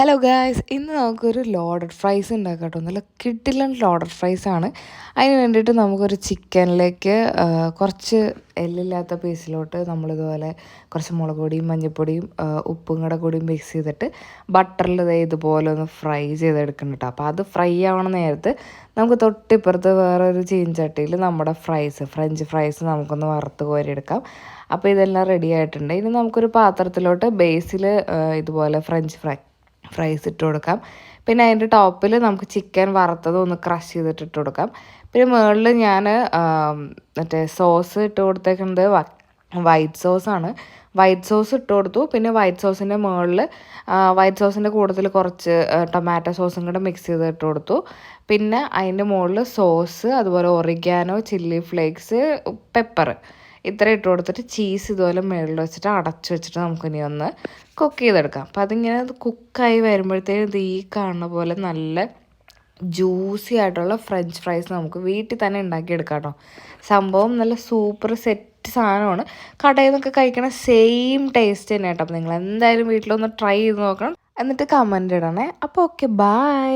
Hello guys, ഇന്ന് നമുക്കൊരു loaded fries ഉണ്ടാക്കാം കേട്ടോ. നല്ല കിടിലൻ ലോഡഡ് ഫ്രൈസ് ആണ്. അതിന് വേണ്ടിയിട്ട് നമുക്കൊരു ചിക്കനിലേക്ക് കുറച്ച് എല്ലില്ലാത്ത പീസിലോട്ട് നമ്മളിതുപോലെ കുറച്ച് മുളക് പൊടിയും മഞ്ഞൾപ്പൊടിയും ഉപ്പും കൂടിയും മിക്സ് ചെയ്തിട്ട് ബട്ടറിൽ ഇതുപോലെ ഒന്ന് ഫ്രൈ ചെയ്തെടുക്കണം കേട്ടോ. അപ്പോൾ അത് ഫ്രൈ ആവണ നേരത്ത് നമുക്ക് തൊട്ടിപ്പുറത്ത് വേറൊരു ചീൻചട്ടിയിൽ നമ്മുടെ ഫ്രഞ്ച് ഫ്രൈസ് നമുക്കൊന്ന് വറുത്ത് കോരിയെടുക്കാം. അപ്പോൾ ഇതെല്ലാം റെഡി ആയിട്ടുണ്ട്. ഇനി നമുക്കൊരു പാത്രത്തിലോട്ട് ബേസിൽ ഇതുപോലെ ഫ്രൈസ് ഇട്ട് കൊടുക്കാം. പിന്നെ അതിൻ്റെ ടോപ്പിൽ നമുക്ക് ചിക്കൻ വറുത്തത് ഒന്ന് ക്രഷ് ചെയ്തിട്ട് ഇട്ട് കൊടുക്കാം. പിന്നെ മുകളിൽ ഞാൻ മറ്റേ സോസ് ഇട്ട് കൊടുത്തേക്കുന്നത് വൈറ്റ് സോസാണ്. വൈറ്റ് സോസ് ഇട്ട് കൊടുത്തു. പിന്നെ വൈറ്റ് സോസിൻ്റെ മുകളിൽ വൈറ്റ് സോസിൻ്റെ കൂടുതൽ കുറച്ച് ടൊമാറ്റോ സോസും കൂടെ മിക്സ് ചെയ്ത് ഇട്ട് കൊടുത്തു. പിന്നെ അതിൻ്റെ മുകളിൽ സോസ്, അതുപോലെ ഒറിഗാനോ, ചില്ലി ഫ്ലേക്സ്, പെപ്പർ ഇത്ര ഇട്ട് കൊടുത്തിട്ട് ചീസ് ഇതുപോലെ മുകളിൽ വെച്ചിട്ട് അടച്ചു വെച്ചിട്ട് നമുക്കിനി ഒന്ന് കുക്ക് ചെയ്തെടുക്കാം. അപ്പം അതിങ്ങനെ കുക്കായി വരുമ്പോഴത്തേക്കും ഇത് ഈ കാണുന്ന പോലെ നല്ല ജ്യൂസി ആയിട്ടുള്ള ഫ്രഞ്ച് ഫ്രൈസ് നമുക്ക് വീട്ടിൽ തന്നെ ഉണ്ടാക്കിയെടുക്കാം കേട്ടോ. സംഭവം നല്ല സൂപ്പർ സെറ്റ് സാധനമാണ്. കടയിൽ നിന്നൊക്കെ കഴിക്കണ സെയിം ടേസ്റ്റ് തന്നെ കേട്ടോ. അപ്പം നിങ്ങൾ എന്തായാലും വീട്ടിലൊന്ന് ട്രൈ ചെയ്ത് നോക്കണം. എന്നിട്ട് കമൻറ്റ് ഇടണേ. അപ്പോൾ ഓക്കെ, ബൈ.